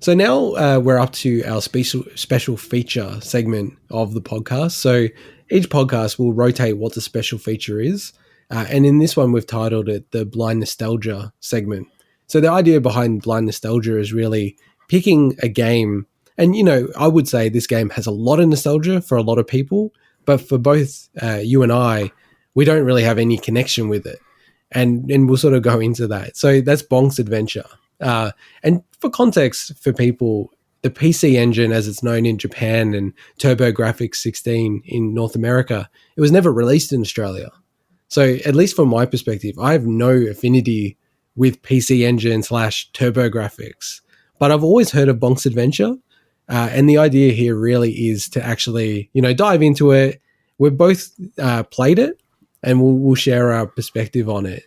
So now we're up to our special feature segment of the podcast. So each podcast will rotate what the special feature is. And in this one, we've titled it the Blind Nostalgia segment. So the idea behind Blind Nostalgia is really picking a game. And, I would say this game has a lot of nostalgia for a lot of people. But for both you and I, we don't really have any connection with it. And we'll sort of go into that. So that's Bonk's Adventure. And for context for people, the PC Engine, as it's known in Japan, and TurboGrafx 16 in North America, it was never released in Australia. So at least from my perspective, I have no affinity with PC Engine / TurboGrafx. But I've always heard of Bonk's Adventure. And the idea here really is to actually, dive into it. We've both played it, and we'll share our perspective on it.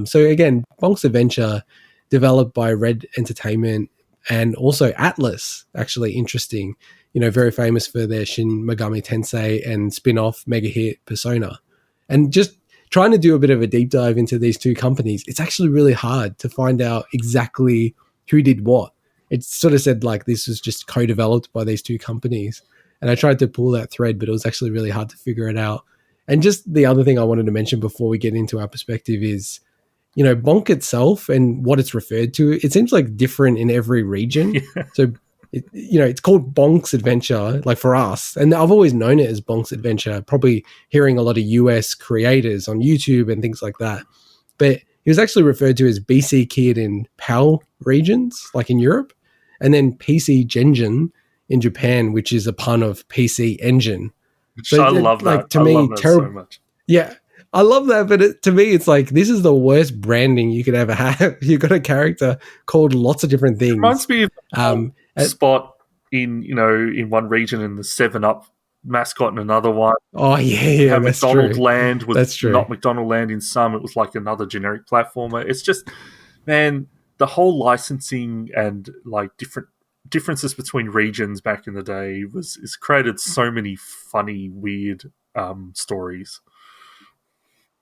So again, Bonk's Adventure, developed by Red Entertainment and also Atlus, actually interesting, very famous for their Shin Megami Tensei and spin-off mega hit Persona. And just trying to do a bit of a deep dive into these two companies, it's actually really hard to find out exactly who did what. It sort of said like this was just co-developed by these two companies. And I tried to pull that thread, but it was actually really hard to figure it out. And just the other thing I wanted to mention before we get into our perspective is, Bonk itself and what it's referred to, it seems like different in every region. Yeah. So, it's called Bonk's Adventure, like for us. And I've always known it as Bonk's Adventure, probably hearing a lot of US creators on YouTube and things like that. But he was actually referred to as BC Kid in PAL regions, like in Europe. And then PC Genjin in Japan, which is a pun of PC Engine. So I love that. Like, to me, terrible. So much. Yeah. I love that, but to me, it's like, this is the worst branding you could ever have. You've got a character called lots of different things. It reminds me of Spot in one region and the 7-Up mascot in another one. Oh, yeah, how that's McDonald true. Land was that's true. not McDonald Land in some. It was like another generic platformer. It's just, man, the whole licensing and like differences between regions back in the day is created so many funny, weird stories.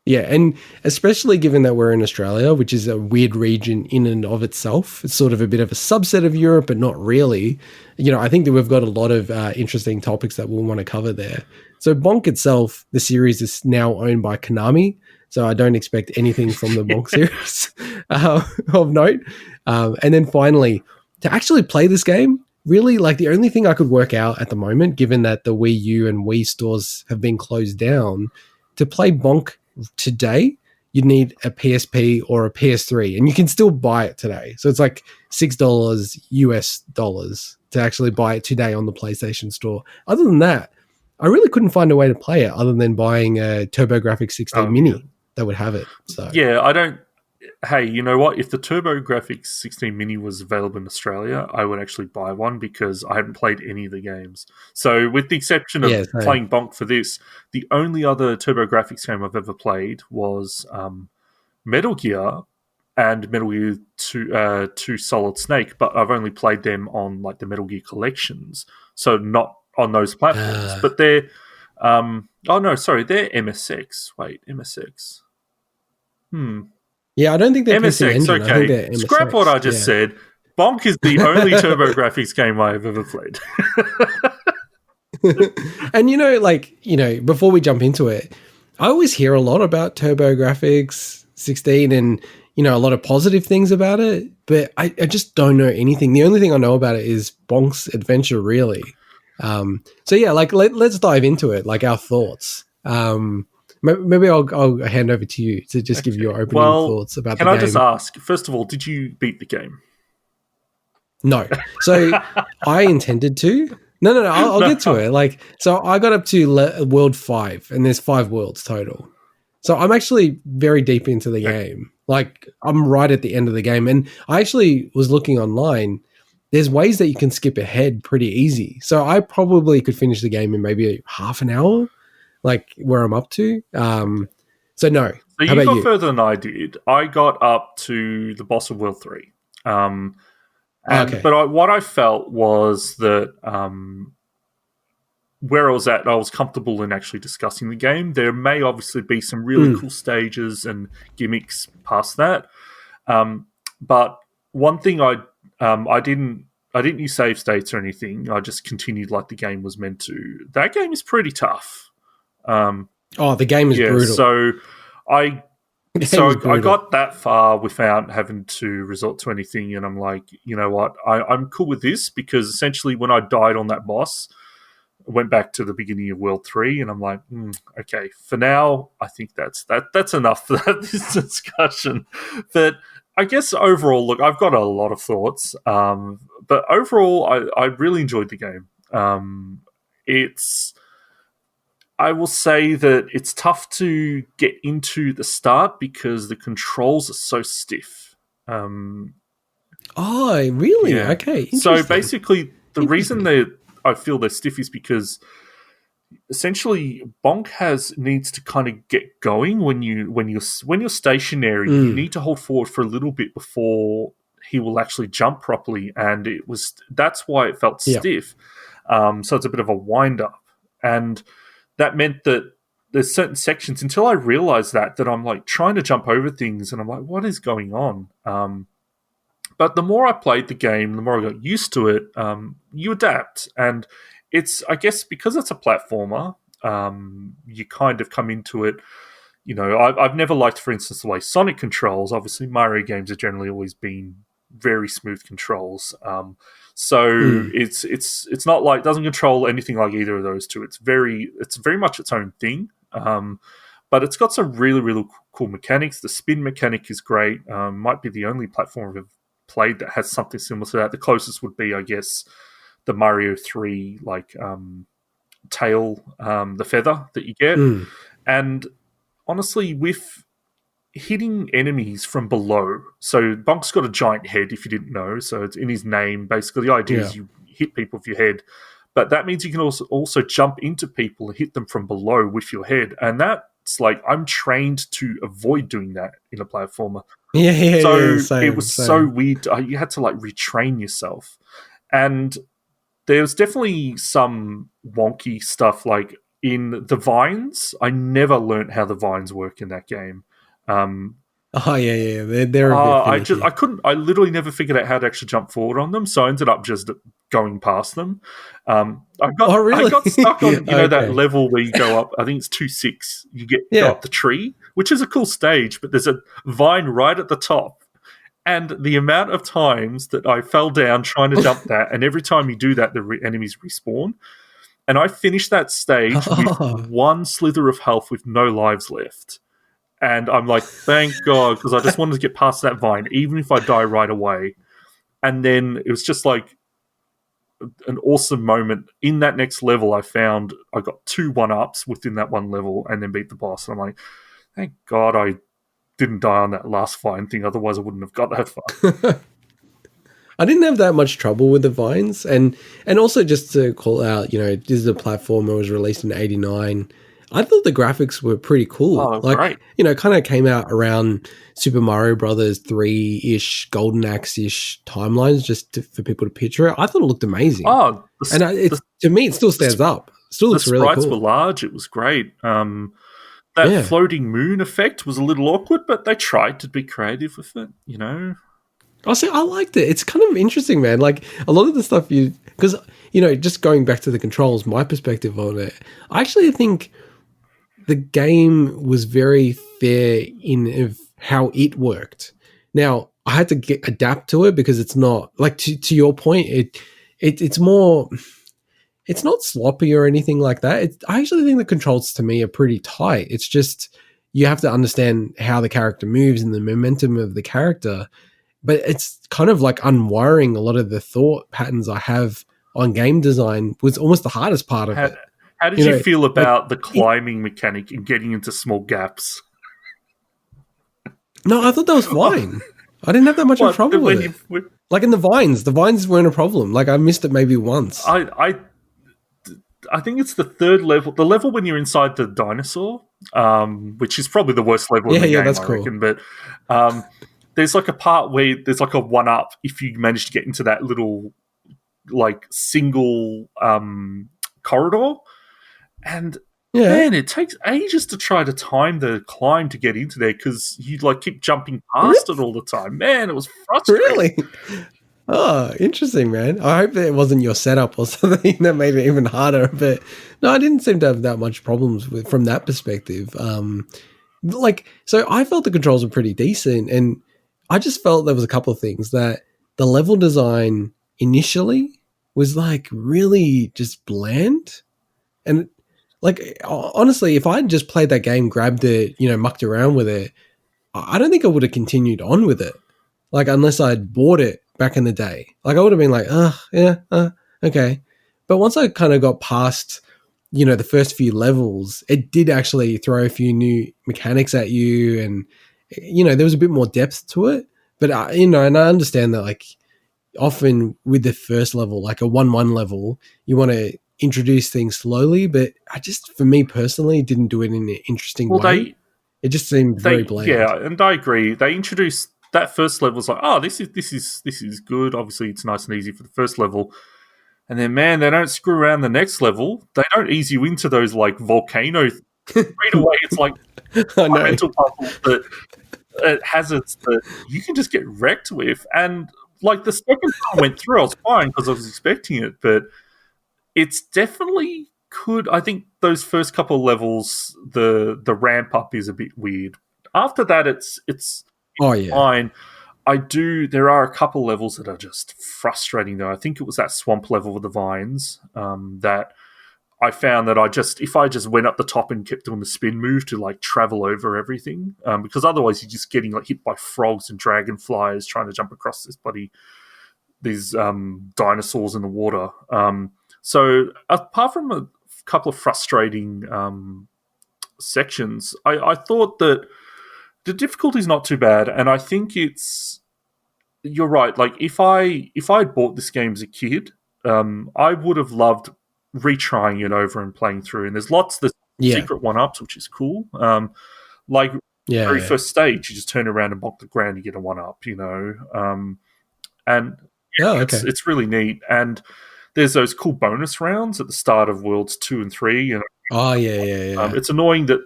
Yeah, and especially given that we're in Australia, which is a weird region in and of itself. It's sort of a bit of a subset of Europe, but not really. I think that we've got a lot of interesting topics that we'll want to cover there. So Bonk itself, the series is now owned by Konami, so I don't expect anything from the Bonk series of note. And then finally, to actually play this game, really, like the only thing I could work out at the moment, given that the Wii U and Wii stores have been closed down, to play Bonk today, you'd need a PSP or a PS3, and you can still buy it today. So it's like $6 US dollars to actually buy it today on the PlayStation Store. Other than that, I really couldn't find a way to play it other than buying a TurboGrafx 16 Mini that would have it. So yeah, I don't. Hey, you know what? If the TurboGrafx 16 Mini was available in Australia, I would actually buy one because I haven't played any of the games. So with the exception of playing Bonk for this, the only other TurboGrafx game I've ever played was Metal Gear and Metal Gear 2 Solid Snake, but I've only played them on like the Metal Gear collections, so not on those platforms. But they're... they're MSX. Wait, MSX. Yeah, I don't think they're MSX, PC Engine. okay. I think they're MSX. Scrap what I just said. Bonk is the only TurboGrafx game I have ever played. And before we jump into it, I always hear a lot about TurboGrafx 16 and, a lot of positive things about it, but I just don't know anything. The only thing I know about it is Bonk's Adventure, really. So yeah, like let's dive into it, like our thoughts. Maybe I'll hand over to you to just give your opening thoughts about the game. Can I just ask, first of all, did you beat the game? No. So I intended to. No. I'll get to it. So I got up to world 5, and there's 5 worlds total. So I'm actually very deep into the game. Like, I'm right at the end of the game. And I actually was looking online. There's ways that you can skip ahead pretty easy. So I probably could finish the game in maybe half an hour. Like where I'm up to. So no. So you got further than I did. I got up to the boss of World 3. But what I felt was that where I was at, I was comfortable in actually discussing the game. There may obviously be some really cool stages and gimmicks past that. But one thing I didn't I didn't use save states or anything. I just continued like the game was meant to. That game is pretty tough. The game is brutal. So I got that far without having to resort to anything, and I'm like, you know what, I'm cool with this, because essentially when I died on that boss, I went back to the beginning of World 3, and I'm like, okay, for now, I think that's enough for this discussion. But I guess overall, look, I've got a lot of thoughts, but overall, I really enjoyed the game. I will say that it's tough to get into the start because the controls are so stiff. Oh, really? Yeah. Okay. So basically, the reason that I feel they're stiff is because essentially Bonk needs to kind of get going when you're stationary. You need to hold forward for a little bit before he will actually jump properly, and that's why it felt stiff. So it's a bit of a wind up, and that meant that there's certain sections, until I realized that I'm like trying to jump over things, and I'm like, what is going on? But the more I played the game, the more I got used to it. You adapt, and it's, I guess, because it's a platformer, you kind of come into it. You know, I've never liked, for instance, the way Sonic controls. Obviously, Mario games have generally always been very smooth controls. It's not like, doesn't control anything like either of those two. It's very much its own thing. But it's got some really, really cool mechanics. The spin mechanic is great. Might be the only platform I've played that has something similar to that. The closest would be, I guess, the Mario 3 tail, the feather that you get. And honestly, with hitting enemies from below, so Bonk's got a giant head, if you didn't know, so it's in his name. Basically, the idea is you hit people with your head, but that means you can also jump into people and hit them from below with your head, and that's like, I'm trained to avoid doing that in a platformer. It was so weird. You had to retrain yourself, and there was definitely some wonky stuff, like in the vines. I never learned how the vines work in that game. They're a bit finicky. I literally never figured out how to actually jump forward on them, so I ended up just going past them. I got stuck on that level where you go up, I think it's 2-6, you go up the tree, which is a cool stage, but there's a vine right at the top, and the amount of times that I fell down trying to jump that, and every time you do that, the enemies respawn. And I finished that stage with one slither of health with no lives left. And I'm like, thank God, because I just wanted to get past that vine, even if I die right away. And then it was just like an awesome moment. In that next level, I found I got 2 1-ups within that one level and then beat the boss. And I'm like, thank God I didn't die on that last vine thing, otherwise I wouldn't have got that far. I didn't have that much trouble with the vines. And also, just to call out, this is a platformer, was released in 1989. I thought the graphics were pretty cool. Great. Kind of came out around Super Mario Brothers 3-ish, Golden Axe-ish timelines, just for people to picture it. I thought it looked amazing. To me, it still stands up. Still looks really cool. The sprites were large. It was great. That floating moon effect was a little awkward, but they tried to be creative with it, I liked it. It's kind of interesting, man. Like, a lot of the stuff because, just going back to the controls, my perspective on it, I actually think the game was very fair in how it worked. Now, I had to adapt to it because it's not, like, to your point, it's more, it's not sloppy or anything like that. I actually think the controls to me are pretty tight. It's just, you have to understand how the character moves and the momentum of the character. But it's kind of like unwiring a lot of the thought patterns I have on game design was almost the hardest part of it. How did you feel about the climbing mechanic and getting into small gaps? No, I thought that was fine. I didn't have that much of a problem with it. Like in the vines weren't a problem. Like, I missed it maybe once. I think it's the third level, the level when you're inside the dinosaur, which is probably the worst level in the game, that's cool. Reckon. But there's like a part where there's like a 1-up if you manage to get into that little single corridor. And man, it takes ages to try to time the climb to get into there because you keep jumping past it all the time. Man, it was frustrating. Really? Oh, interesting, man. I hope that it wasn't your setup or something that made it even harder. But no, I didn't seem to have that much problems with from that perspective. So I felt the controls were pretty decent, and I just felt there was a couple of things that the level design initially was like really just bland, and like honestly, if I'd just played that game, grabbed it, mucked around with it, I don't think I would have continued on with it. Like, unless I'd bought it back in the day. Like, I would have been like, yeah, okay. But once I kind of got past, the first few levels, it did actually throw a few new mechanics at you. And, there was a bit more depth to it. But, and I understand that, like, often with the first level, like a 1-1 level, you want to introduce things slowly. But for me personally, didn't do it in an interesting way. It just seemed very bland. Yeah, and I agree. They introduced that first level was like, oh, this is good. Obviously, it's nice and easy for the first level, and then man, they don't screw around the next level. They don't ease you into those like volcano straight away. It's like mental puzzles that hazards that you can just get wrecked with. And like the second time I went through, I was fine because I was expecting it, but it's definitely could. I think those first couple of levels, the ramp up is a bit weird. After that, it's fine. There are a couple levels that are just frustrating though. I think it was that swamp level with the vines that I found that if I just went up the top and kept doing the spin move to like travel over everything, because otherwise you're just getting like hit by frogs and dragonflies trying to jump across these dinosaurs in the water. So apart from a couple of frustrating sections, I thought that the difficulty is not too bad, and I think you're right. Like if I had bought this game as a kid, I would have loved retrying it over and playing through. And there's lots of secret one-ups, which is cool. Very first stage, you just turn around and bonk the ground, you get a one-up, and it's really neat. And there's those cool bonus rounds at the start of Worlds 2 and 3. It's annoying that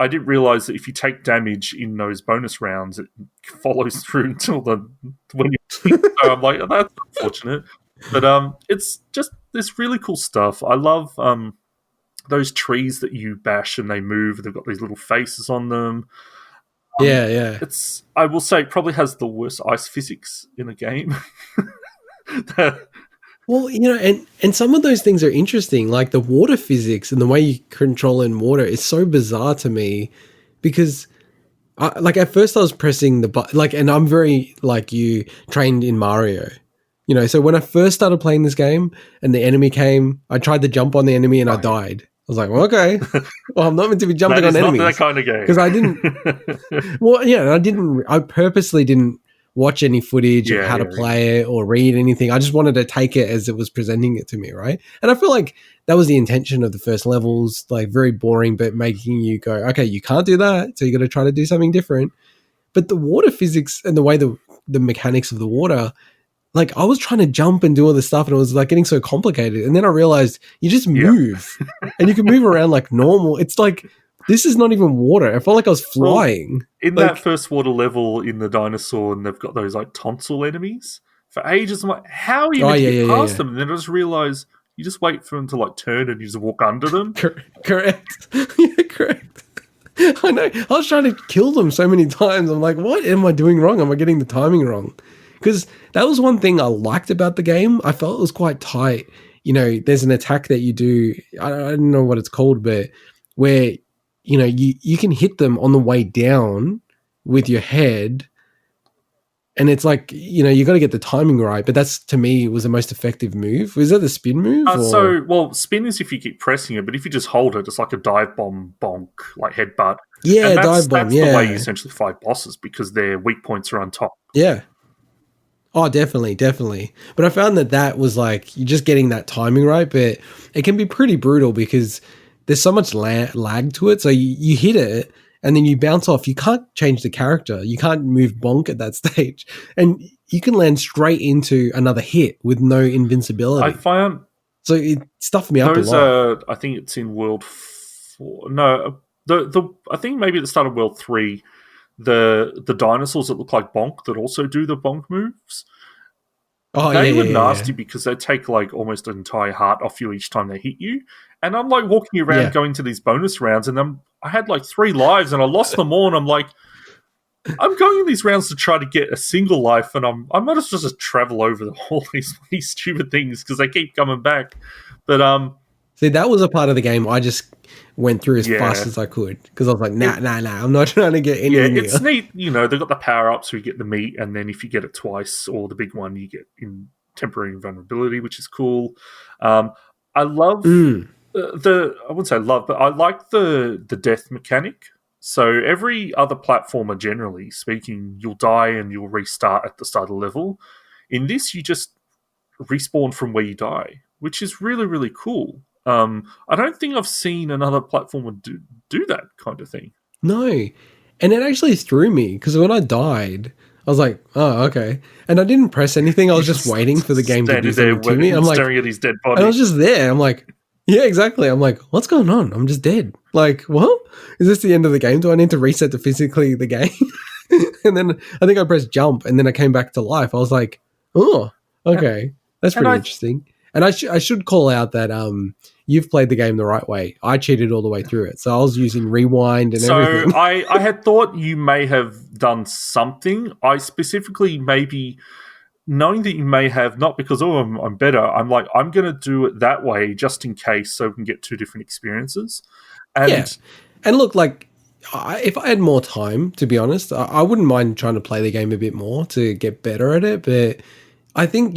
I didn't realize that if you take damage in those bonus rounds, it follows through until when you. So I'm like, oh, that's unfortunate. But it's just this really cool stuff. I love those trees that you bash and they move. They've got these little faces on them. I will say, it probably has the worst ice physics in a game. Well, and some of those things are interesting, like the water physics and the way you control in water is so bizarre to me because, at first I was pressing the button, and I'm very, like you, trained in Mario. So when I first started playing this game and the enemy came, I tried to jump on the enemy and I died. I was like, well, okay. Well, I'm not meant to be jumping on enemies. Not that kind of game. Because I didn't... Well, yeah, I purposely didn't watch any footage of how to play it or read anything. I just wanted to take it as it was presenting it to me, right? And I feel like that was the intention of the first levels, like very boring, but making you go, okay, you can't do that, so you got to try to do something different. But the water physics and the way the mechanics of the water, like I was trying to jump and do all this stuff and it was like getting so complicated. And then I realized you just move and you can move around like normal. It's like, this is not even water. I felt like I was flying. In that first water level in the dinosaur, and they've got those like tonsil enemies. For ages, I'm like, how are you going to get past them? And then I just realized you just wait for them to like turn and you just walk under them. Correct. Yeah, correct. I know. I was trying to kill them so many times. I'm like, what am I doing wrong? Am I getting the timing wrong? Because that was one thing I liked about the game. I felt it was quite tight. There's an attack that you do. I don't know what it's called, but where you can hit them on the way down with your head, and it's like you got to get the timing right. But that's, to me, was the most effective move. Was that the spin move? Spin is if you keep pressing it, but if you just hold it, it's like a dive bomb bonk, like headbutt. Yeah, dive bomb. That's the way you essentially fight bosses because their weak points are on top. Yeah. Oh, definitely. But I found that was like, you're just getting that timing right, but it can be pretty brutal because there's so much lag to it. So you hit it and then you bounce off. You can't change the character. You can't move bonk at that stage. And you can land straight into another hit with no invincibility. I found... So it stuffed me up a lot. I think it's in World 4. No, I think maybe at the start of World 3... The dinosaurs that look like Bonk that also do the Bonk moves, they were nasty because they take like almost an entire heart off you each time they hit you. And I'm like walking around going to these bonus rounds, and I had like 3 lives, and I lost them all. And I'm like, I'm going in these rounds to try to get a single life, and I might as well just travel over all these stupid things because they keep coming back. But see, that was a part of the game I just went through as fast as I could because I was like, nah, I'm not trying to get any. Yeah, it's neat. You know, they've got the power ups where you get the meat, and then if you get it twice or the big one, you get in temporary invulnerability, which is cool. I love I wouldn't say love, but I like the death mechanic. So every other platformer, generally speaking, you'll die and you'll restart at the start of the level. In this, you just respawn from where you die, which is really, really cool. I don't think I've seen another platformer do that kind of thing. No. And it actually threw me because when I died, I was like, oh, okay. And I didn't press anything. I was just waiting for the game to do something to me. I'm like, staring at his dead body. And I was just there. I'm like, yeah, exactly. I'm like, what's going on? I'm just dead. Like, what? Is this the end of the game? Do I need to reset to physically the game? And then I think I pressed jump and then I came back to life. I was like, oh, okay. That's pretty interesting. And I should call out that you've played the game the right way. I cheated all the way through it. So I was using rewind and everything. So I had thought you may have done something. I specifically maybe, knowing that you may have, not because, I'm better, I'm like, I'm going to do it that way just in case so we can get 2 different experiences. And yeah. And look, like, if I had more time, to be honest, I wouldn't mind trying to play the game a bit more to get better at it. But I think,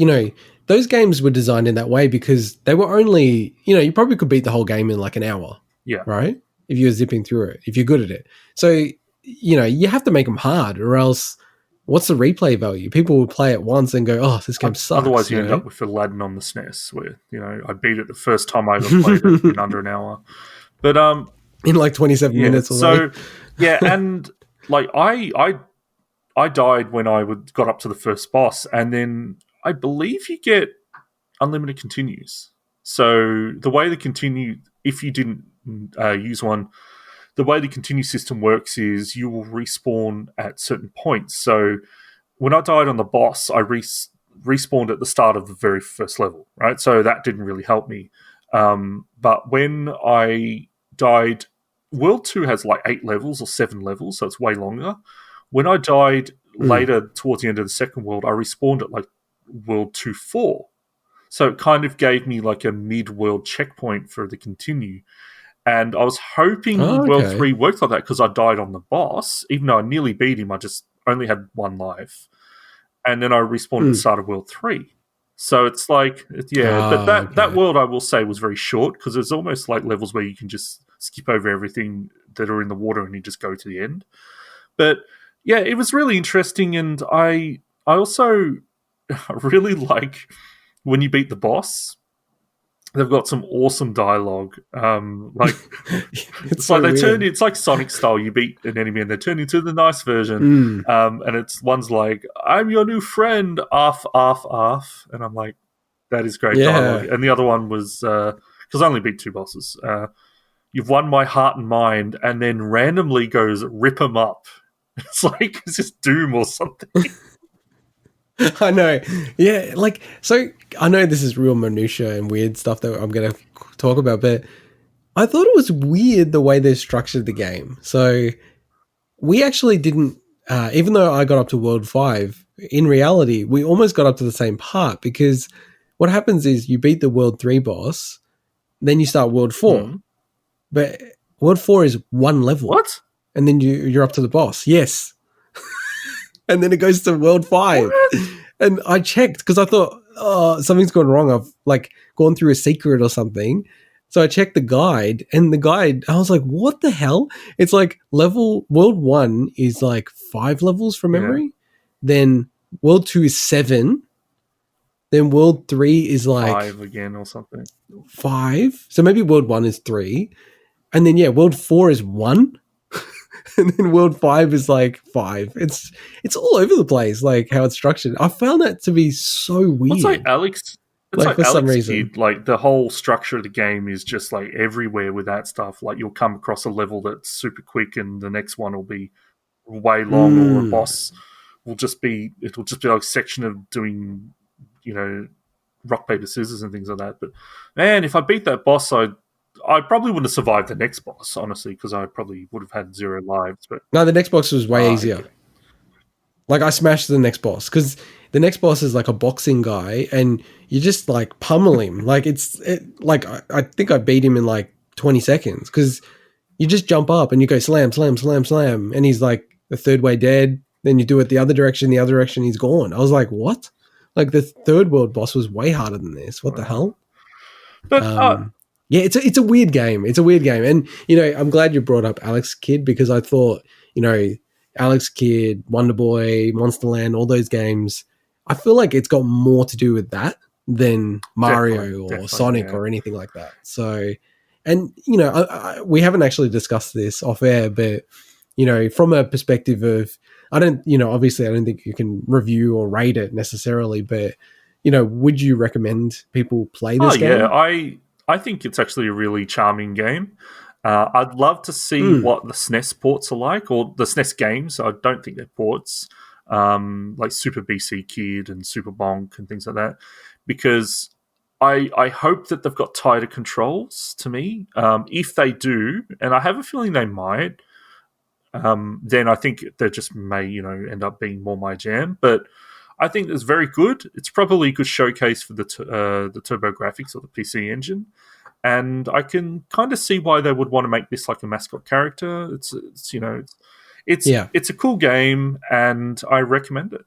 those games were designed in that way because they were only, you probably could beat the whole game in like an hour. Yeah. Right? If you were zipping through it, if you're good at it. So, you have to make them hard or else what's the replay value? People will play it once and go, oh, this game sucks. Otherwise you end up with Aladdin on the SNES where, I beat it the first time I ever played it in under an hour. But in like 27 minutes or so. Yeah, and like I died when I got up to the first boss, and then I believe you get unlimited continues. So the way the continue, if you didn't use one, the way the continue system works is you will respawn at certain points. So when I died on the boss, I respawned at the start of the very first level, right? So that didn't really help me. But when I died, World 2 has like 8 levels or 7 levels, so it's way longer. When I died later towards the end of the second world, I respawned at like World 2-4. So it kind of gave me like a mid-world checkpoint for the continue. And I was hoping World 3 worked like that because I died on the boss. Even though I nearly beat him, I just only had 1 life. And then I respawned at the start of World 3. So it's like, but that world, I will say, was very short because there's almost like levels where you can just skip over everything that are in the water and you just go to the end. But yeah, it was really interesting, and I also really like when you beat the boss. They've got some awesome dialogue. Like it's so like it's like Sonic style. You beat an enemy and they turn into the nice version. And one's like, "I'm your new friend, arf, arf, arf," and I'm like, that is great dialogue. And the other one was because I only beat 2 bosses. You've won my heart and mind, and then randomly goes rip 'em up. It's like it's just Doom or something. I know. Yeah, like, so I know this is real minutia and weird stuff that I'm going to talk about, but I thought it was weird the way they structured the game. So we actually didn't, even though I got up to World 5, in reality, we almost got up to the same part because what happens is you beat the World 3 boss, then you start World 4. But World 4 is 1 level. What? And then you're up to the boss. Yes. And then it goes to World 5. What? And I checked because I thought, oh, something's gone wrong. I've like gone through a secret or something. So I checked the guide, and the guide, I was like, what the hell? It's like World 1 is like 5 levels from memory. Yeah. Then World 2 is 7. Then World 3 is like 5 again or something. 5. So maybe World 1 is 3. And then, World 4 is 1. And then World 5 is like 5. It's all over the place, like how it's structured. I found that to be so weird. It's like Alex. It's like for Alex some reason, like the whole structure of the game is just like everywhere with that stuff. Like you'll come across a level that's super quick, and the next one will be way long, or a boss will just be like a section of doing rock, paper, scissors and things like that. But man, if I beat that boss, I probably wouldn't have survived the next boss, honestly, because I probably would have had 0 lives. But no, the next boss was way easier. Okay. Like, I smashed the next boss because the next boss is like a boxing guy, and you just like pummel him. Like I think I beat him in like 20 seconds because you just jump up and you go slam, slam, slam, slam, and he's like the third way dead. Then you do it the other direction, he's gone. I was like, what? Like, the third world boss was way harder than this. What the hell? But yeah, it's a weird game. It's a weird game, and I'm glad you brought up Alex Kidd, because I thought Alex Kidd, Wonder Boy, Monsterland, all those games, I feel like it's got more to do with that than Mario or Sonic or anything like that. So, and we haven't actually discussed this off air, but from a perspective of, obviously I don't think you can review or rate it necessarily, but would you recommend people play this game? Yeah, I think it's actually a really charming game. I'd love to see what the SNES ports are like, or the SNES games. I don't think they're ports, like Super BC Kid and Super Bonk and things like that, because I hope that they've got tighter controls to me. If they do, and I have a feeling they might, then I think they just may, end up being more my jam. But I think it's very good. It's probably a good showcase for the TurboGrafx or the PC Engine. And I can kind of see why they would want to make this like a mascot character. It's a cool game, and I recommend it.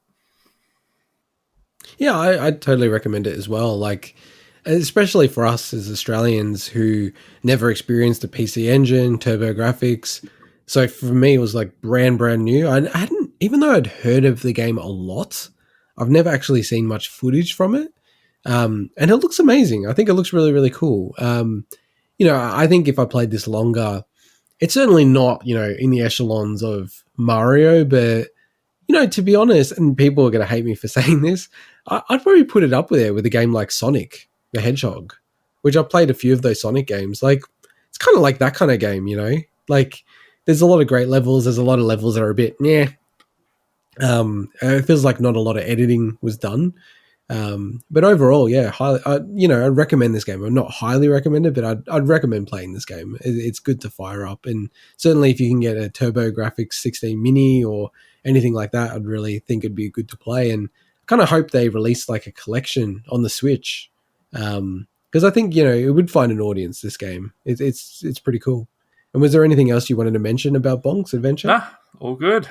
Yeah, I'd totally recommend it as well. Like, especially for us as Australians who never experienced a PC Engine, TurboGrafx. So for me, it was like brand new. I hadn't, even though I'd heard of the game a lot, I've never actually seen much footage from it. And it looks amazing. I think it looks really, really cool. I think if I played this longer, it's certainly not, in the echelons of Mario, but, to be honest, and people are going to hate me for saying this, I'd probably put it up there with a game like Sonic the Hedgehog, which I've played a few of those Sonic games. Like, it's kind of like that kind of game, like there's a lot of great levels. There's a lot of levels that are a bit, it feels like not a lot of editing was done. But overall, yeah, I'd recommend this game. I'm not highly recommend it, but I'd recommend playing this game. It's good to fire up, and certainly if you can get a TurboGrafx 16 Mini or anything like that, I'd really think it'd be good to play. And I kind of hope they release like a collection on the Switch, because I think it would find an audience. This game, it's pretty cool. And was there anything else you wanted to mention about Bonk's Adventure? Nah, all good.